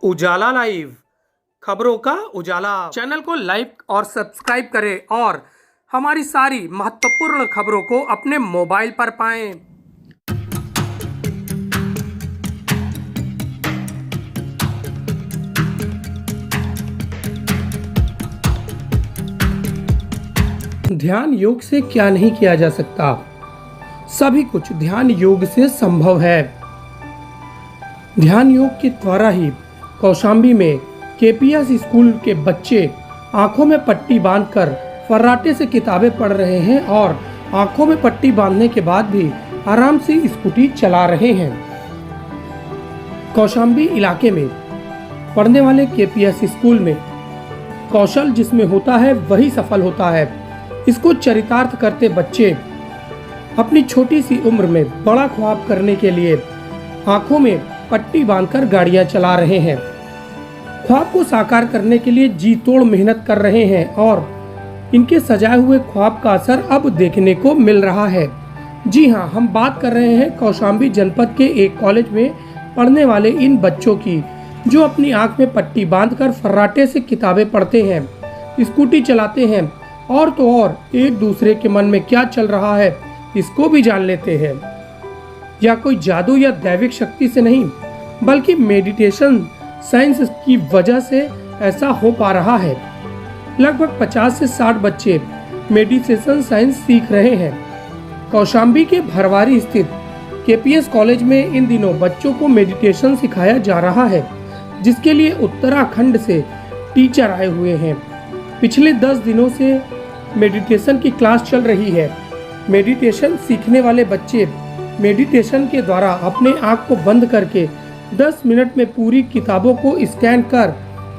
उजाला live, खबरों का उजाला। Channel को लाइक और सब्सक्राइब करें और हमारी सारी महत्वपूर्ण खबरों को अपने मोबाइल पर पाएं। ध्यान योग से क्या नहीं किया जा सकता, सभी कुछ ध्यान योग से संभव है। ध्यान योग के द्वारा ही कौशाम्बी में केपीएस स्कूल के बच्चे आंखों में पट्टी बांधकर फर्राटे से किताबें पढ़ रहे हैं और आंखों में पट्टी बांधने के बाद भी आराम से स्कूटी चला रहे हैं। कौशाम्बी इलाके में पढ़ने वाले केपीएस स्कूल में कौशल जिसमें होता है वही सफल होता है। इसको चरितार्थ करते बच्चे अपनी छोटी सी उम्र में बड़ा ख्वाब करने के लिए आंखों में पट्टी बांधकर गाड़ियां चला रहे हैं। ख्वाब को साकार करने के लिए जी तोड़ मेहनत कर रहे हैं और इनके सजाए हुए ख्वाब का असर अब देखने को मिल रहा है। जी हां, हम बात कर रहे हैं कौशाम्बी जनपद के एक कॉलेज में पढ़ने वाले इन बच्चों की, जो अपनी आंख में पट्टी बांधकर फर्राटे से किताबें पढ़ते हैं, स्कूटी चलाते हैं और तो और एक दूसरे के मन में क्या चल रहा है इसको भी जान लेते हैं। या कोई जादू या दैविक शक्ति से नहीं, बल्कि मेडिटेशन साइंस की वजह से ऐसा हो पा रहा है। लगभग 50 से 60 बच्चे मेडिटेशन साइंस सीख रहे हैं। कौशाम्बी के भरवारी स्थित केपीएस कॉलेज में इन दिनों बच्चों को मेडिटेशन सिखाया जा रहा है, जिसके लिए उत्तराखंड से टीचर आए हुए हैं। पिछले 10 दिनों से मेडिटेशन की क्लास चल रही है। मेडिटेशन सीखने वाले बच्चे मेडिटेशन के द्वारा अपने आँख को बंद करके 10 मिनट में पूरी किताबों को स्कैन कर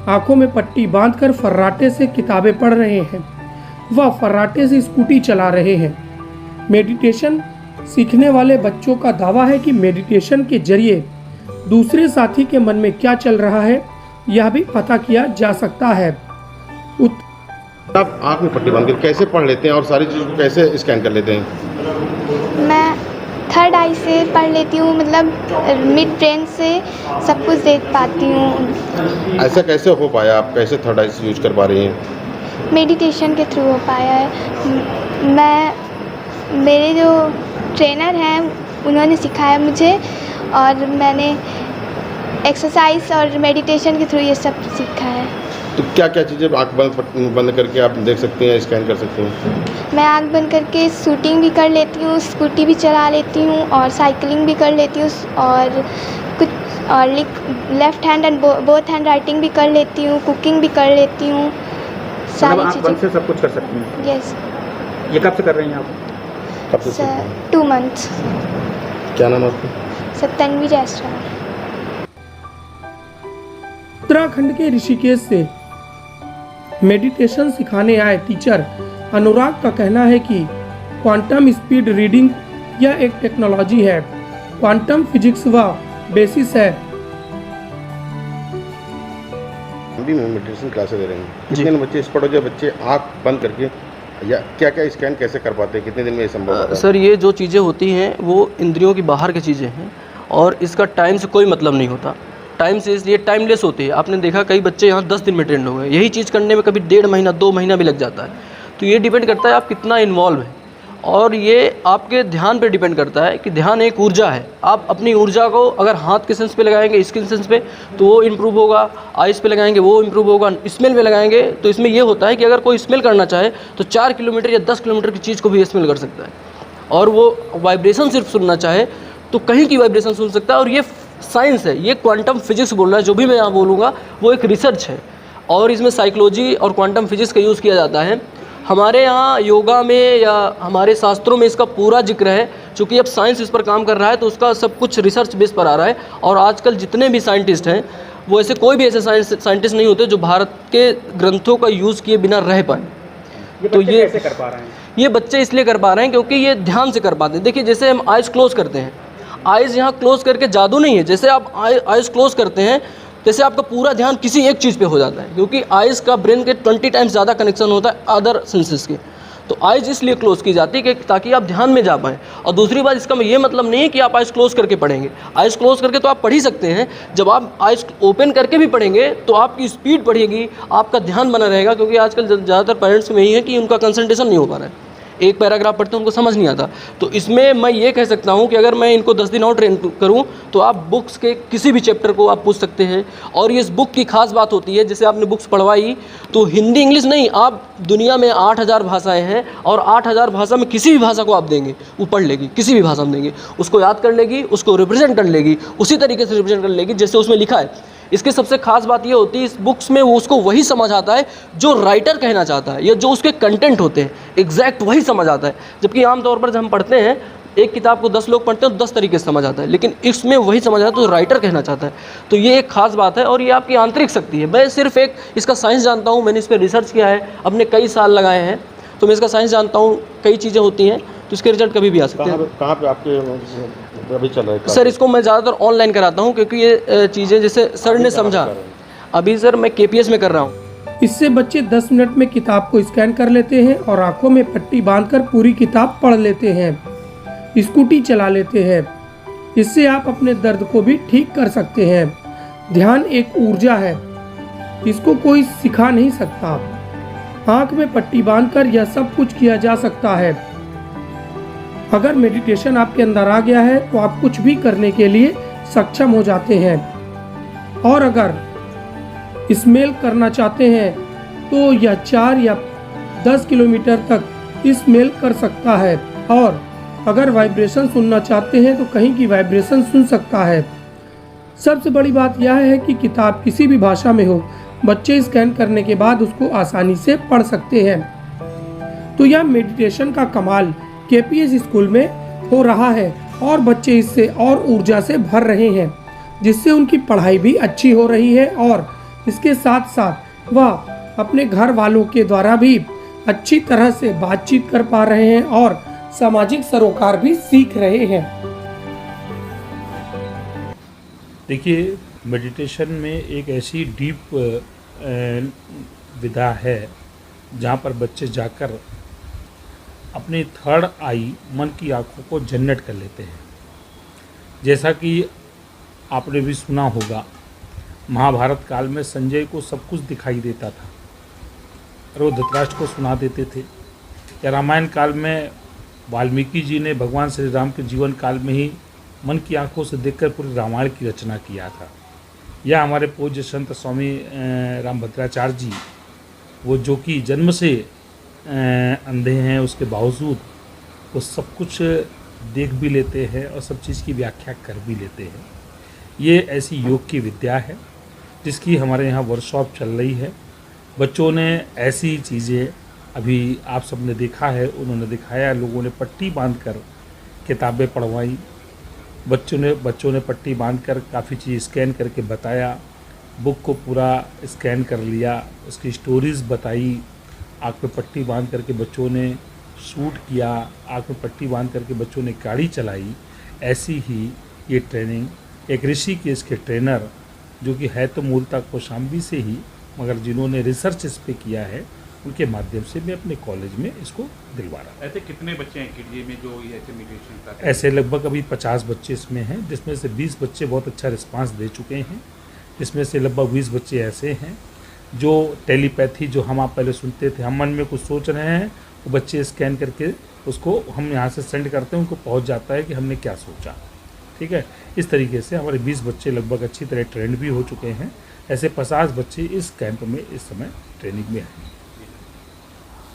आंखों में पट्टी बांधकर फर्राटे से किताबें पढ़ रहे हैं। वह फर्राटे से स्कूटी चला रहे हैं। मेडिटेशन सीखने वाले बच्चों का दावा है कि मेडिटेशन के जरिए दूसरे साथी के मन में क्या चल रहा है यह भी पता किया जा सकता है। आप आँख में पट्टी बांधकर कैसे पढ़ लेते हैं और सारी चीज़ों को कैसे स्कैन कर लेते हैं? मैं थर्ड आई से पढ़ लेती हूँ, मतलब मिड ब्रेन से सब कुछ देख पाती हूँ। ऐसा कैसे हो पाया? आप कैसे थर्ड आई यूज कर पा रही हैं? मेडिटेशन के थ्रू हो पाया है। मेरे जो ट्रेनर हैं उन्होंने सिखाया मुझे और मैंने एक्सरसाइज और मेडिटेशन के थ्रू ये सब सीखा है। तो क्या क्या चीज़ें आँख बंद करके आप देख सकती हैं, स्कैन कर सकती हैं? मैं आँख बंद करके शूटिंग भी कर लेती हूँ, स्कूटी भी चला लेती हूँ और साइकिलिंग भी कर लेती हूँ और कुछ और left hand and both hand writing भी कर लेती हूँ, कुकिंग भी कर लेती हूँ। सारी चीज़ें से सब कुछ कर सकती हैं? यस। ये कब से कर रही हैं आप? कब से? 2 मंथ्स। क्या नाम है आपका? सत्तनवी जयसवाल। उत्तराखंड के ऋषिकेश से मेडिटेशन सिखाने आए टीचर अनुराग का कहना है कि क्वांटम स्पीड रीडिंग यह एक टेक्नोलॉजी है। क्वांटम फिजिक्स व बेसिस है। अभी मेडिटेशन क्लासेस दे रहे हैं। कितने दिन बच्चे इस पढ़ो जो बच्चे आँख बंद करके या क्या क्या स्कैन कैसे कर पाते हैं? कितने दिन में ये संभव होता है? सर, ये जो चीज़ें होती हैं वो इंद्रियों की बाहर की चीज़ें हैं और इसका टाइम से कोई मतलब नहीं होता। टाइम से इसलिए टाइमलेस होती है। आपने देखा कई बच्चे यहाँ 10 दिन में ट्रेंड हो गए। यही चीज़ करने में कभी 1.5 महीना 2 महीना भी लग जाता है। तो ये डिपेंड करता है आप कितना इन्वॉल्व है और ये आपके ध्यान पे डिपेंड करता है कि ध्यान एक ऊर्जा है। आप अपनी ऊर्जा को अगर हाथ के सेंस पे लगाएंगे, स्किन सेंस पे, तो वो इम्प्रूव होगा। आइज़ पे लगाएंगे वो इम्प्रूव होगा। स्मेल पे लगाएंगे तो इसमें ये होता है कि अगर कोई स्मेल करना चाहे तो 4 किलोमीटर या 10 किलोमीटर की चीज़ को भी स्मेल कर सकता है और वो वाइब्रेशन सिर्फ सुनना चाहे तो कहीं की वाइब्रेशन सुन सकता है। और ये साइंस है, ये क्वांटम फिजिक्स बोल रहा है। जो भी मैं यहाँ बोलूँगा वो एक रिसर्च है और इसमें साइकोलॉजी और क्वांटम फिजिक्स का यूज़ किया जाता है। हमारे यहाँ योगा में या हमारे शास्त्रों में इसका पूरा जिक्र है। चूँकि अब साइंस इस पर काम कर रहा है तो उसका सब कुछ रिसर्च बेस पर आ रहा है। और आजकल जितने भी साइंटिस्ट हैं वो ऐसे कोई भी ऐसे साइंटिस्ट नहीं होते जो भारत के ग्रंथों का यूज़ किए बिना रह पाए। तो ये कैसे कर पा रहे हैं? ये बच्चे इसलिए कर पा रहे हैं क्योंकि ये ध्यान से कर पाते हैं। देखिए, जैसे हम आइज़ क्लोज करते हैं, आइज़ यहाँ क्लोज करके जादू नहीं है। जैसे आप आइज़ क्लोज करते हैं जैसे आपका पूरा ध्यान किसी एक चीज़ पे हो जाता है, क्योंकि आइज़ का ब्रेन के 20 टाइम्स ज़्यादा कनेक्शन होता है अदर सेंसेस के। तो तो आइज़ इसलिए क्लोज़ की जाती है कि ताकि आप ध्यान में जा पाएँ। और दूसरी बात, इसका ये मतलब नहीं है कि आप आइज़ क्लोज़ करके पढ़ेंगे। आइज़ क्लोज़ करके तो आप पढ़ ही सकते हैं, जब आप आइज़ ओपन करके भी पढ़ेंगे तो आपकी स्पीड बढ़ेगी, आपका ध्यान बना रहेगा। क्योंकि आजकल ज़्यादातर पेरेंट्स में यही है कि उनका कंसंट्रेशन नहीं हो पा रहा है, एक पैराग्राफ पढ़ते हैं उनको समझ नहीं आता। तो इसमें मैं ये कह सकता हूँ कि अगर मैं इनको 10 दिन और ट्रेन करूँ तो आप बुक्स के किसी भी चैप्टर को आप पूछ सकते हैं। और ये इस बुक की खास बात होती है, जैसे आपने बुक्स पढ़वाई तो हिंदी इंग्लिश नहीं, आप दुनिया में 8000 भाषाएं हैं और 8000 भाषा में किसी भी भाषा को आप देंगे वो पढ़ लेगी, किसी भी भाषा में देंगे उसको याद कर लेगी, उसको रिप्रेजेंट कर लेगी, उसी तरीके से रिप्रेजेंट कर लेगी जैसे उसमें लिखा है। इसकी सबसे खास बात ये होती है इस बुक्स में वो उसको वही समझ आता है जो राइटर कहना चाहता है या जो उसके कंटेंट होते हैं, एग्जैक्ट वही समझ आता है। जबकि आमतौर पर जब हम पढ़ते हैं एक किताब को 10 लोग पढ़ते हैं तो 10 तरीके से समझ आता है, लेकिन इसमें वही समझ आता है तो राइटर कहना चाहता है। तो ये एक खास बात है और ये आपकी आंतरिक शक्ति है। मैं सिर्फ एक इसका साइंस जानता हूँ, मैंने इस पर रिसर्च किया है, अपने कई साल लगाए हैं, तो मैं इसका साइंस जानता हूँ। कई चीज़ें होती हैं तो इसके रिजल्ट कभी भी आ सकते हैं। कहाँ पे आपके अभी चल रहा है? सर इसको मैं ज़्यादातर ऑनलाइन कराता हूँ क्योंकि ये चीज़ें जैसे सर ने समझा। अभी सर मैं KPS में कर रहा हूँ। इससे बच्चे 10 मिनट में किताब को स्कैन कर लेते हैं और आंखों में पट्टी बांधकर पूरी किताब पढ़ लेते हैं, स्कूटी चला लेते हैं। इससे आप अपने दर्द को भी ठीक कर सकते हैं। ध्यान एक ऊर्जा है, इसको कोई सिखा नहीं सकता। आंख में पट्टी बांधकर यह सब कुछ किया जा सकता है। अगर मेडिटेशन आपके अंदर आ गया है तो आप कुछ भी करने के लिए सक्षम हो जाते हैं। और अगर स्मेल करना चाहते हैं तो यह 4 या 10 किलोमीटर तक स्मेल कर सकता है। और अगर वाइब्रेशन सुनना चाहते हैं तो कहीं की वाइब्रेशन सुन सकता है। सबसे बड़ी बात यह है कि किताब किसी भी भाषा में हो, बच्चे स्कैन करने के बाद उसको आसानी से पढ़ सकते हैं। तो यह मेडिटेशन का कमाल KPS स्कूल में हो रहा है और बच्चे इससे और ऊर्जा से भर रहे हैं, जिससे उनकी पढ़ाई भी अच्छी हो रही है और इसके साथ साथ वह अपने घर वालों के द्वारा भी अच्छी तरह से बातचीत कर पा रहे हैं और सामाजिक सरोकार भी सीख रहे हैं। देखिए, मेडिटेशन में एक ऐसी डीप विधा है जहाँ पर बच्चे जाकर अपनी थर्ड आई मन की आँखों को जनरेट कर लेते हैं। जैसा कि आपने भी सुना होगा, महाभारत काल में संजय को सब कुछ दिखाई देता था और वो धृतराष्ट्र को सुना देते थे। या रामायण काल में वाल्मीकि जी ने भगवान श्री राम के जीवन काल में ही मन की आंखों से देखकर पूरी रामायण की रचना किया था। या हमारे पूज्य संत स्वामी रामभद्राचार्य जी, वो जो कि जन्म से अंधे हैं, उसके बावजूद वो सब कुछ देख भी लेते हैं और सब चीज़ की व्याख्या कर भी लेते हैं। ये ऐसी योग की विद्या है जिसकी हमारे यहाँ वर्कशॉप चल रही है। बच्चों ने ऐसी चीज़ें अभी आप सबने देखा है, उन्होंने दिखाया, लोगों ने पट्टी बांधकर किताबें पढ़वाई, बच्चों ने पट्टी बांधकर काफ़ी चीज़ स्कैन करके बताया, बुक को पूरा स्कैन कर लिया, उसकी स्टोरीज़ बताई, आँख में पट्टी बांध करके बच्चों ने शूट किया, आँख में पट्टी बांध करके बच्चों ने गाड़ी चलाई। ऐसी ही ये ट्रेनिंग एक ऋषिकेश के ट्रेनर, जो कि है तो मूलतः कौशाम्बी से ही, मगर जिन्होंने रिसर्च इस पे किया है, उनके माध्यम से मैं अपने कॉलेज में इसको दिलवा रहा हूँ। ऐसे कितने बच्चे हैं किडजी में जो ये ऐसे मेडिटेशन करते हैं? ऐसे लगभग अभी 50 बच्चे इसमें हैं, जिसमें से 20 बच्चे बहुत अच्छा रिस्पांस दे चुके हैं। जिसमें से लगभग 20 बच्चे ऐसे हैं जो टेलीपैथी, जो हम आप पहले सुनते थे, हम मन में कुछ सोच रहे हैं, वो बच्चे स्कैन करके उसको हम यहाँ से सेंड करते हैं, उनको पहुँच जाता है कि हमने क्या सोचा। ठीक है, इस तरीके से हमारे 20 बच्चे लगभग अच्छी तरह ट्रेंड भी हो चुके हैं। ऐसे 50 बच्चे इस कैंप में इस समय ट्रेनिंग में हैं।